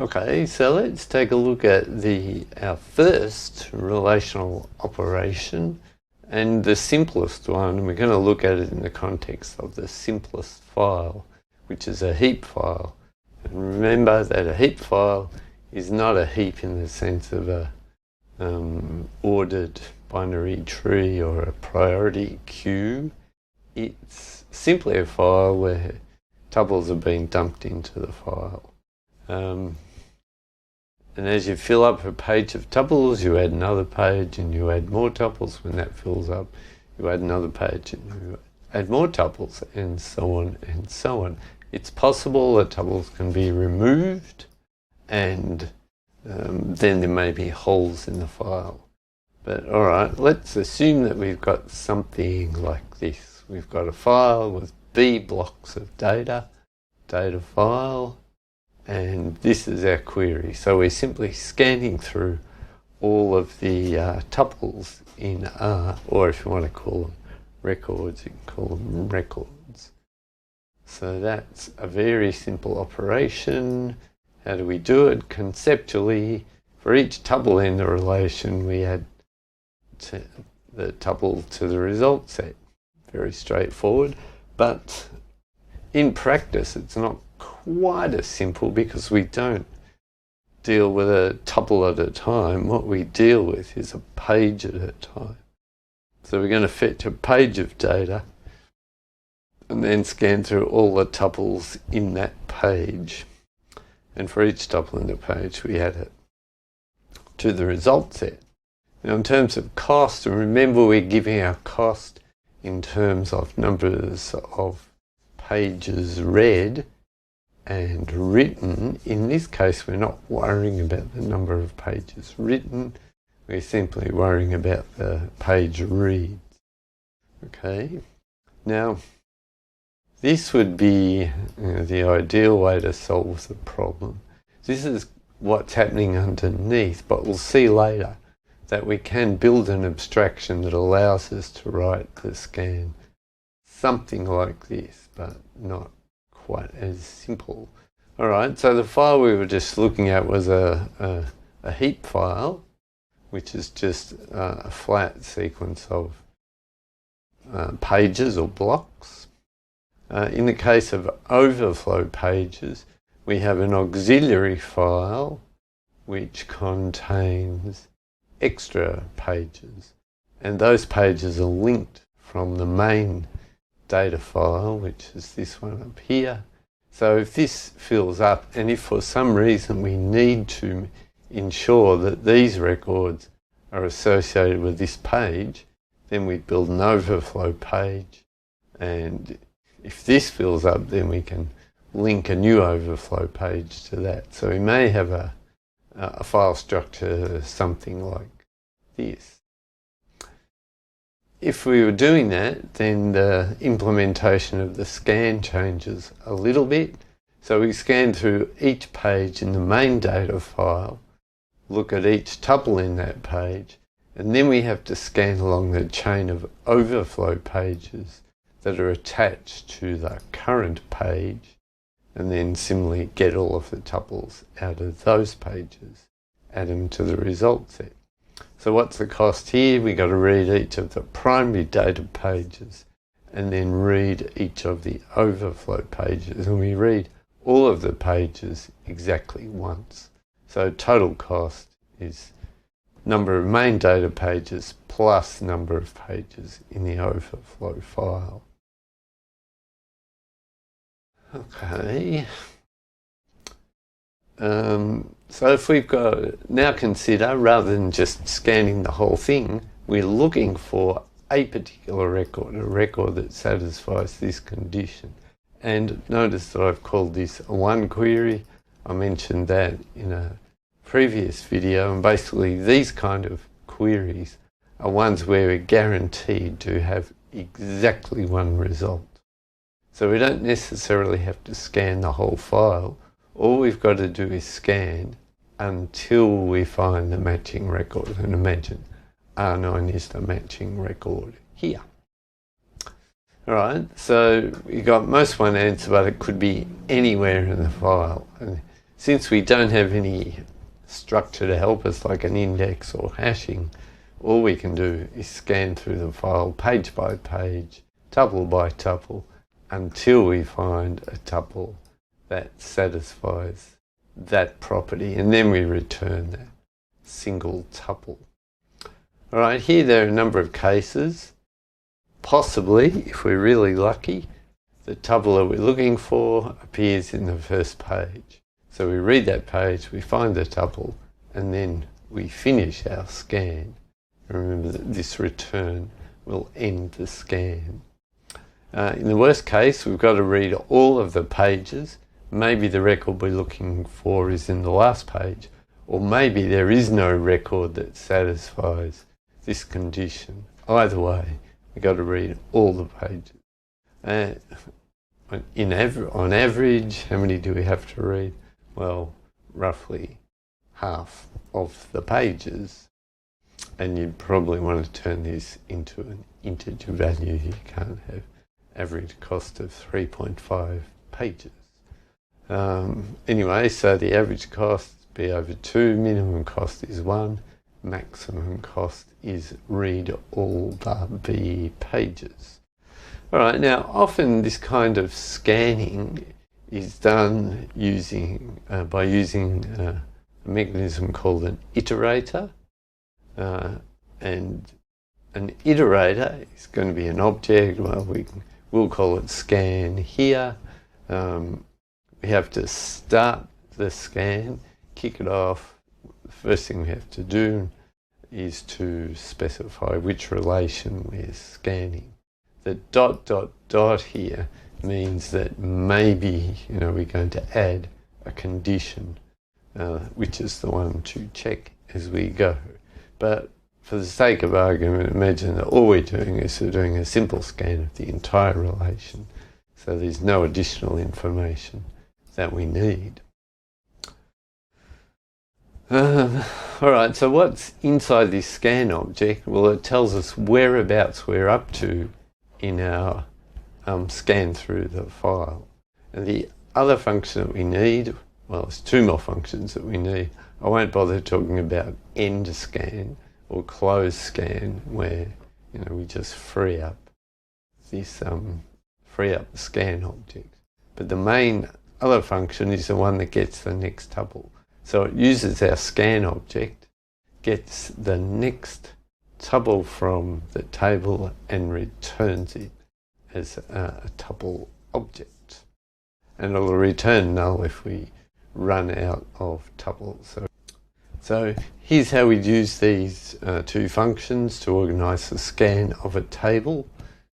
Okay, so let's take a look at our first relational operation and the simplest one. We're going to look at it in the context of the simplest file, which is a heap file. And remember that a heap file is not a heap in the sense of a ordered binary tree or a priority queue. It's simply a file where tuples have been dumped into the file. And as you fill up a page of tuples, you add another page and you add more tuples. When that fills up, you add another page and you add more tuples, and so on and so on. It's possible that tuples can be removed, and then there may be holes in the file. But all right, let's assume that we've got something like this. We've got a file with B blocks of data file, and this is our query. So we're simply scanning through all of the tuples in R, or if you want to call them records, you can call them records. So that's a very simple operation. How do we do it? Conceptually, for each tuple in the relation, we add the tuple to the result set. Very straightforward, but in practice it's not quite as simple because we don't deal with a tuple at a time. What we deal with is a page at a time. So we're going to fetch a page of data and then scan through all the tuples in that page. And for each tuple in the page, we add it to the result set. Now, in terms of cost, and remember we're giving our cost in terms of numbers of pages read and written. In this case, we're not worrying about the number of pages written. We're simply worrying about the page reads. Okay. Now, this would be the ideal way to solve the problem. This is what's happening underneath, but we'll see later that we can build an abstraction that allows us to write the scan something like this, but not quite as simple. All right, so the file we were just looking at was a heap file, which is just a flat sequence of pages or blocks. In the case of overflow pages, we have an auxiliary file which contains extra pages, and those pages are linked from the main data file, which is this one up here. So if this fills up, and if for some reason we need to ensure that these records are associated with this page, then we build an overflow page, and if this fills up, then we can link a new overflow page to that. So we may have a file structure something like this. If we were doing that, then the implementation of the scan changes a little bit. So we scan through each page in the main data file, look at each tuple in that page, and then we have to scan along the chain of overflow pages that are attached to the current page, and then similarly get all of the tuples out of those pages, add them to the result set. So what's the cost here? We've got to read each of the primary data pages and then read each of the overflow pages, and we read all of the pages exactly once. So total cost is number of main data pages plus number of pages in the overflow file. Okay. So if we've got, now consider, rather than just scanning the whole thing, we're looking for a particular record, a record that satisfies this condition. And notice that I've called this a one query. I mentioned that in a previous video, and basically these kind of queries are ones where we're guaranteed to have exactly one result. So we don't necessarily have to scan the whole file. All we've got to do is scan until we find the matching record. And imagine R9 is the matching record here. All right, so we got most one answer, but it could be anywhere in the file. And since we don't have any structure to help us like an index or hashing, all we can do is scan through the file page by page, tuple by tuple, until we find a tuple that satisfies that property, and then we return that single tuple. All right, here there are a number of cases. Possibly, if we're really lucky, the tuple that we're looking for appears in the first page. So we read that page, we find the tuple, and then we finish our scan. Remember that this return will end the scan. In the worst case, we've got to read all of the pages. Maybe the record we're looking for is in the last page, or maybe there is no record that satisfies this condition. Either way, we've got to read all the pages. On average, how many do we have to read? Well, roughly half of the pages. And you'd probably want to turn this into an integer value. You can't have average cost of 3.5 pages. Anyway, so the average cost be over 2, minimum cost is 1, maximum cost is read all the B pages. All right, now often this kind of scanning is done by using a mechanism called an iterator. And an iterator is going to be an object. Well, we'll call it scan here. We have to start the scan, kick it off. The first thing we have to do is to specify which relation we're scanning. The ... here means that maybe we're going to add a condition, which is the one to check as we go. But for the sake of argument, imagine that all we're doing is doing a simple scan of the entire relation. So there's no additional information that we need. All right, so what's inside this scan object? Well, it tells us whereabouts we're up to in our scan through the file. And the other function that we need, well, there's two more functions that we need. I won't bother talking about end scan or close scan, where we just free up this free up the scan object. But the main other function is the one that gets the next tuple. So it uses our scan object, gets the next tuple from the table and returns it as a tuple object. And it'll return null if we run out of tuples. So here's how we use these two functions to organise the scan of a table.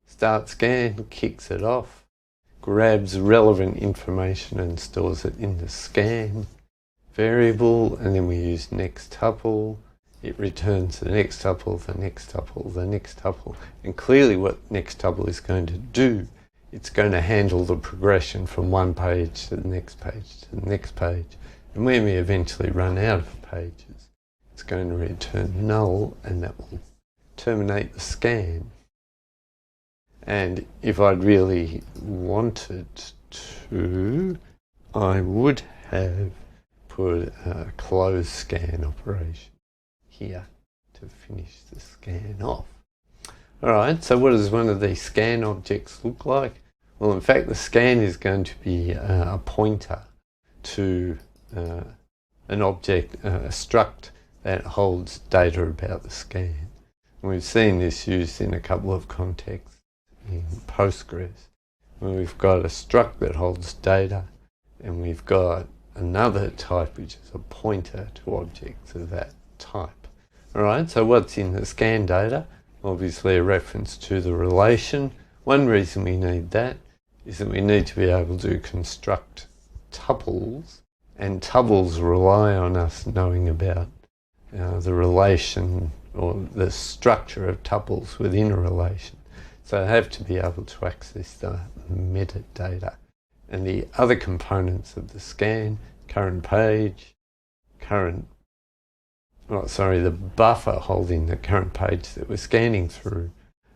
Start scan, kicks it off, grabs relevant information and stores it in the scan variable, and then we use next tuple. It returns the next tuple, the next tuple, the next tuple. And clearly what next tuple is going to do, it's going to handle the progression from one page to the next page to the next page. And when we eventually run out of pages, it's going to return null, and that will terminate the scan. And if I'd really wanted to, I would have put a close scan operation here to finish the scan off. All right, so what does one of these scan objects look like? Well, in fact, the scan is going to be a pointer to an object, a struct that holds data about the scan. And we've seen this used in a couple of contexts in Postgres, where we've got a struct that holds data, and we've got another type which is a pointer to objects of that type. All right, so what's in the scan data? Obviously a reference to the relation. One reason we need that is that we need to be able to construct tuples, and tuples rely on us knowing about the relation or the structure of tuples within a relation. So I have to be able to access the metadata. And the other components of the scan, current page, the buffer holding the current page that we're scanning through,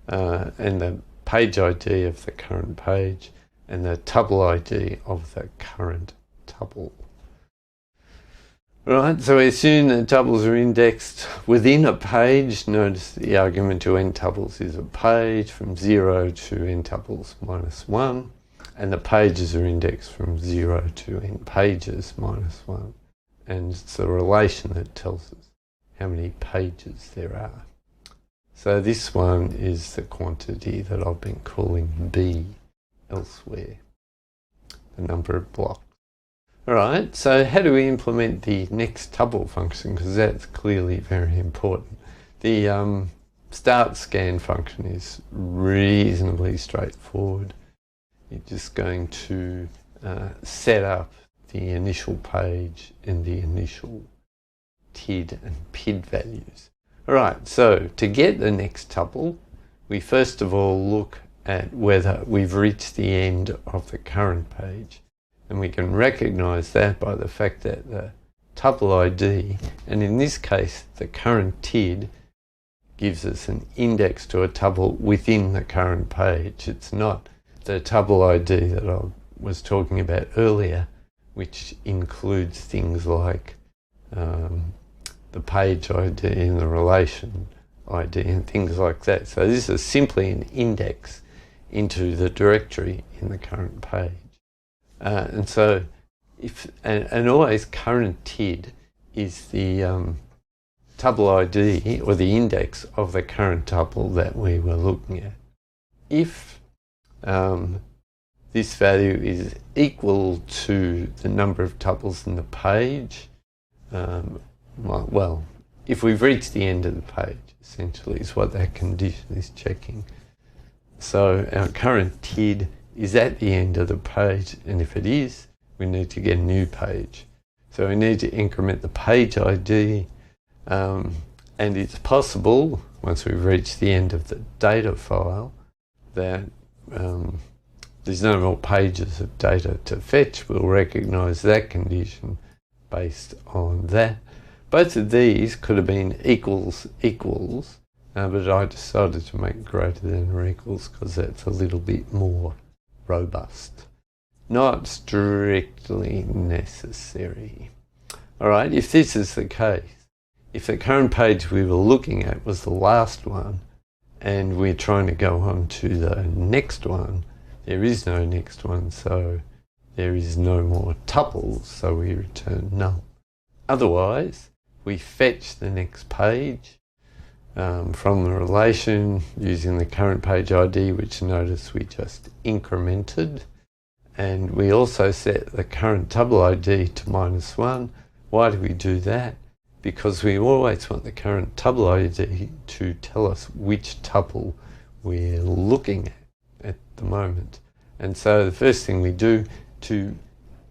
and the page ID of the current page, and the tuple ID of the current tuple. Right, so we assume that tuples are indexed within a page. Notice the argument to n tuples is a page from 0 to n tuples minus 1, and the pages are indexed from 0 to n pages minus 1. And it's a relation that tells us how many pages there are. So this one is the quantity that I've been calling B elsewhere, the number of blocks. Alright, so how do we implement the next tuple function? Because that's clearly very important. The start scan function is reasonably straightforward. You're just going to set up the initial page and the initial TID and PID values. Alright, so to get the next tuple, we first of all look at whether we've reached the end of the current page. And we can recognize that by the fact that the tuple ID, and in this case the current TID, gives us an index to a tuple within the current page. It's not the tuple ID that I was talking about earlier, which includes things like the page ID and the relation ID and things like that. So this is simply an index into the directory in the current page. And so, and always current TID is the tuple ID or the index of the current tuple that we were looking at. If this value is equal to the number of tuples in the page, well, if we've reached the end of the page, essentially is what that condition is checking. So our current TID is at the end of the page, and if it is, we need to get a new page. So we need to increment the page ID, and it's possible, once we've reached the end of the data file, that there's no more pages of data to fetch. We'll recognise that condition based on that. Both of these could have been equals, but I decided to make greater than or equals because that's a little bit more robust. Not strictly necessary. Alright, if this is the case, if the current page we were looking at was the last one and we're trying to go on to the next one, there is no next one, so there is no more tuples, so we return null. Otherwise, we fetch the next page from the relation using the current page ID, which notice we just incremented, and we also set the current tuple ID to -1. Why do we do that? Because we always want the current tuple ID to tell us which tuple we're looking at the moment. And so the first thing we do to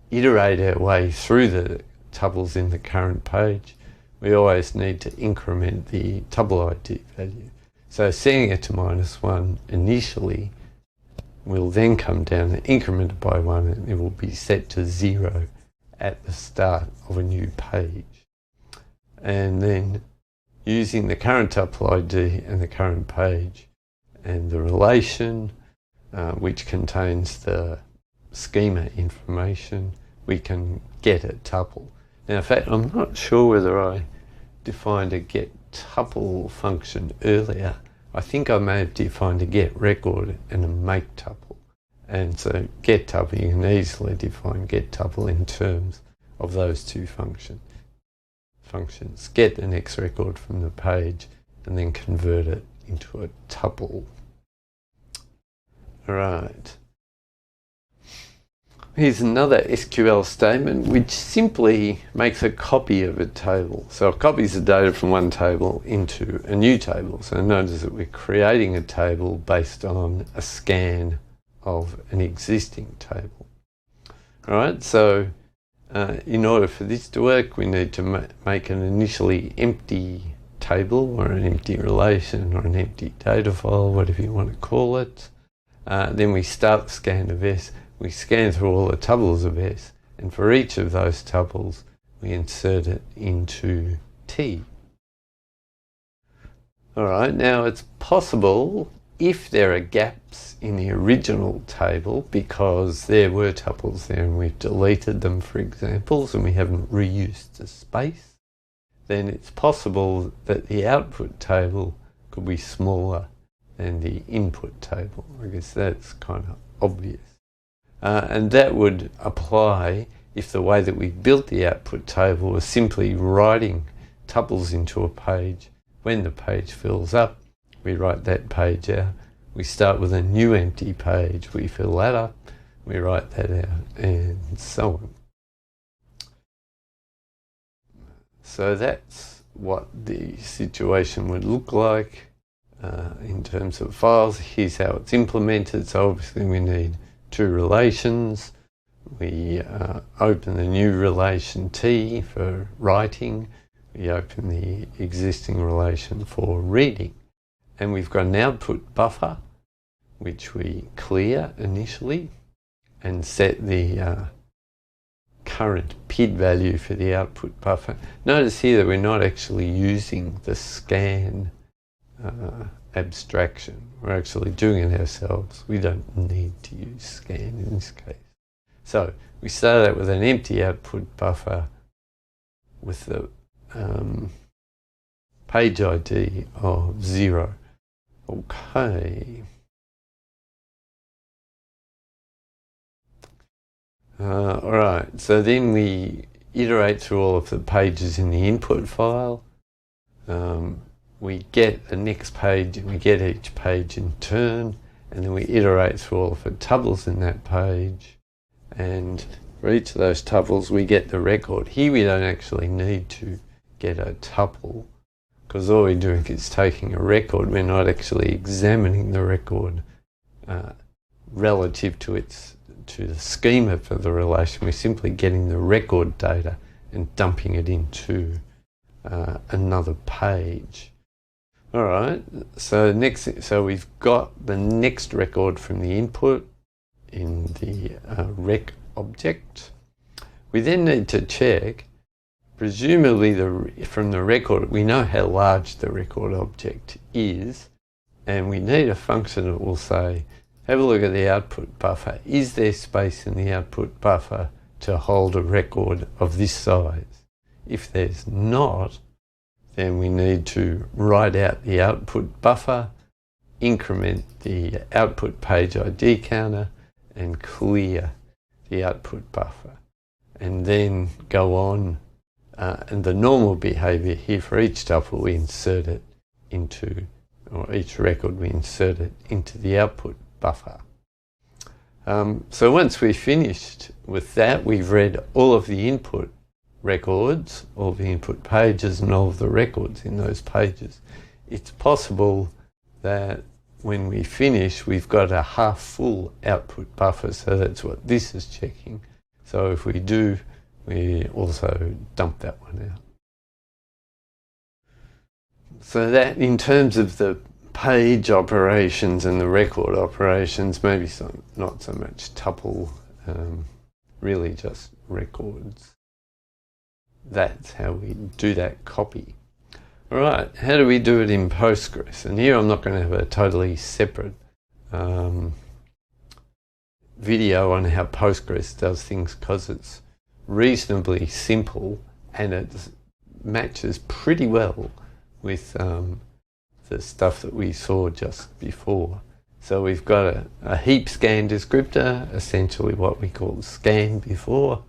iterate our way through the tuples in the current page, we always need to increment the tuple ID value. So setting it to -1 initially will then come down and increment it by 1, and it will be set to 0 at the start of a new page. And then using the current tuple ID and the current page and the relation, which contains the schema information, we can get a tuple. Now, in fact, I'm not sure whether I defined a get tuple function earlier. I think I may have defined a get record and a make tuple. And so get tuple, you can easily define get tuple in terms of those two functions. Get the next record from the page and then convert it into a tuple. Right. Here's another SQL statement which simply makes a copy of a table. So it copies the data from one table into a new table. So notice that we're creating a table based on a scan of an existing table. Alright, so in order for this to work, we need to make an initially empty table or an empty relation or an empty data file, whatever you want to call it. Then we start the scan of S. We scan through all the tuples of S, and for each of those tuples, we insert it into T. Alright, now it's possible if there are gaps in the original table because there were tuples there and we've deleted them, for examples, and we haven't reused the space, then it's possible that the output table could be smaller than the input table. I guess that's kind of obvious. And that would apply if the way that we built the output table was simply writing tuples into a page. When the page fills up, we write that page out. We start with a new empty page, we fill that up, we write that out, and so on. So that's what the situation would look like in terms of files. Here's how it's implemented. So obviously we need two relations. We open the new relation T for writing. We open the existing relation for reading. And we've got an output buffer, which we clear initially and set the current PID value for the output buffer. Notice here that we're not actually using the scan abstraction. We're actually doing it ourselves. We don't need to use scan in this case. So we start out with an empty output buffer with the page ID of 0. Okay. Alright, so then we iterate through all of the pages in the input file. We get the next page and we get each page in turn, and then we iterate through all of the tuples in that page, and for each of those tuples we get the record. Here we don't actually need to get a tuple because all we're doing is taking a record. We're not actually examining the record relative to the schema for the relation. We're simply getting the record data and dumping it into another page. All right, so we've got the next record from the input in the rec object. We then need to check, presumably from the record, we know how large the record object is, and we need a function that will say, have a look at the output buffer. Is there space in the output buffer to hold a record of this size? If there's not, then we need to write out the output buffer, increment the output page ID counter, and clear the output buffer. And then go on, and the normal behavior here for each tuple, we insert it into, or each record, we insert it into the output buffer. So once we've finished with that, we've read all of the input records, all the input pages and all of the records in those pages. It's possible that when we finish, we've got a half full output buffer, so that's what this is checking. So if we do, we also dump that one out. So that in terms of the page operations and the record operations, maybe not so much tuple, really just records. That's how we do that copy. All right, how do we do it in Postgres? And here I'm not going to have a totally separate video on how Postgres does things because it's reasonably simple and it matches pretty well with the stuff that we saw just before. So we've got a heap scan descriptor, essentially what we called scan before.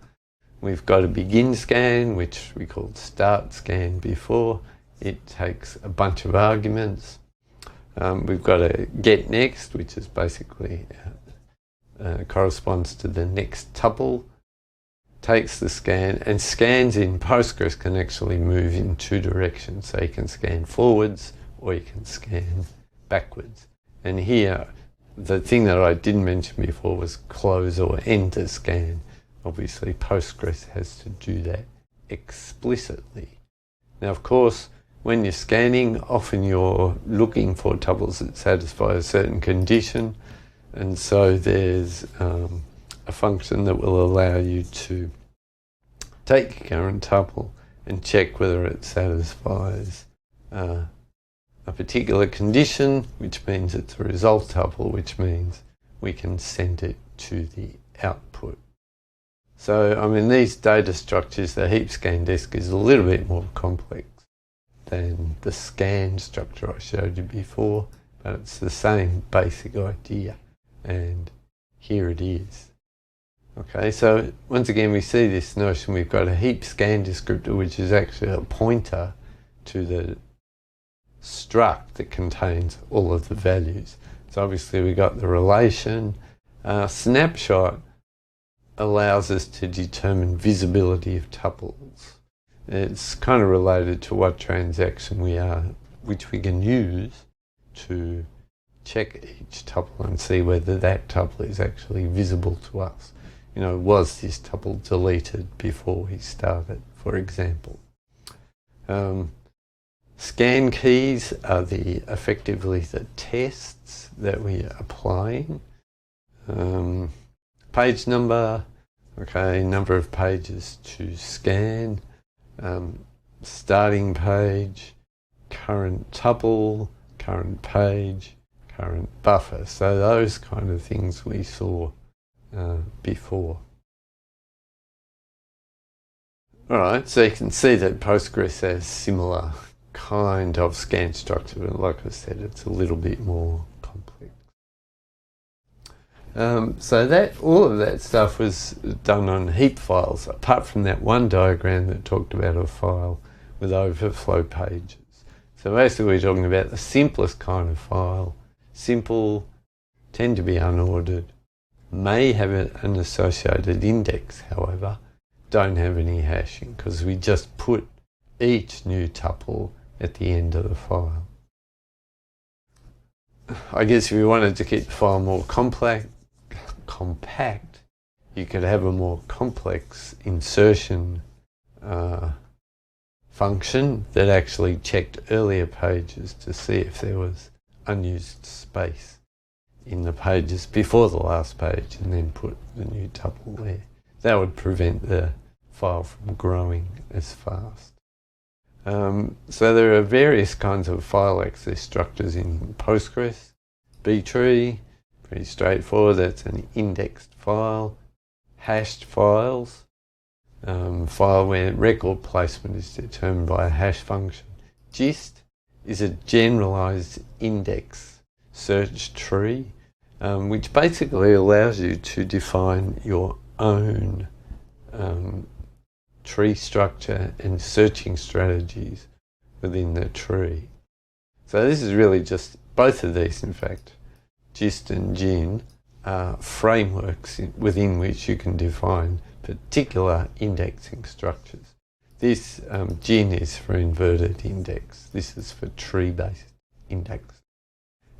We've got a begin scan, which we called start scan before. It takes a bunch of arguments. We've got a get next, which is basically corresponds to the next tuple, takes the scan, and scans in Postgres can actually move in two directions. So you can scan forwards or you can scan backwards. And here, the thing that I didn't mention before was close or end a scan. Obviously, Postgres has to do that explicitly. Now, of course, when you're scanning, often you're looking for tuples that satisfy a certain condition, and so there's a function that will allow you to take your current tuple and check whether it satisfies a particular condition, which means it's a result tuple, which means we can send it to the output. So, I mean, these data structures, the heap scan disk is a little bit more complex than the scan structure I showed you before, but it's the same basic idea, and here it is. Okay, so once again we see this notion, we've got a heap scan descriptor, which is actually a pointer to the struct that contains all of the values. So obviously we got the relation. Snapshot allows us to determine visibility of tuples. It's kind of related to what transaction we are, which we can use to check each tuple and see whether that tuple is actually visible to us. You know, was this tuple deleted before we started, for example. Scan keys are effectively the tests that we are applying. Page number, okay, number of pages to scan, starting page, current tuple, current page, current buffer. So those kind of things we saw before. Alright, so you can see that Postgres has similar kind of scan structure, but like I said, it's a little bit more complex. So that all of that stuff was done on heap files, apart from that one diagram that talked about a file with overflow pages. So basically we're talking about the simplest kind of file, simple, tend to be unordered, may have an associated index, however, don't have any hashing, because we just put each new tuple at the end of the file. I guess if you wanted to keep the file more compact, you could have a more complex insertion function that actually checked earlier pages to see if there was unused space in the pages before the last page, and then put the new tuple there. That would prevent the file from growing as fast. So there are various kinds of file access structures in Postgres. btree, pretty straightforward, that's an indexed file. Hashed files, file where record placement is determined by a hash function. Gist is a generalized index search tree, which basically allows you to define your own tree structure and searching strategies within the tree. So this is really just, both of these in fact, Gist and Gin, are frameworks within which you can define particular indexing structures. This Gin is for inverted index, this is for tree-based index.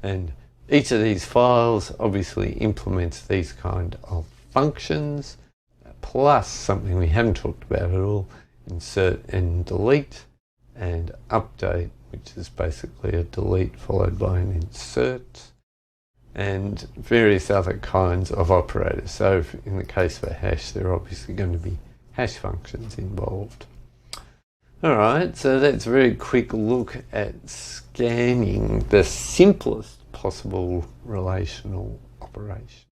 And each of these files obviously implements these kind of functions, plus something we haven't talked about at all, insert and delete, and update, which is basically a delete followed by an insert, and various other kinds of operators. So in the case of a hash, there are obviously going to be hash functions involved. Alright, so that's a very quick look at scanning the simplest possible relational operation.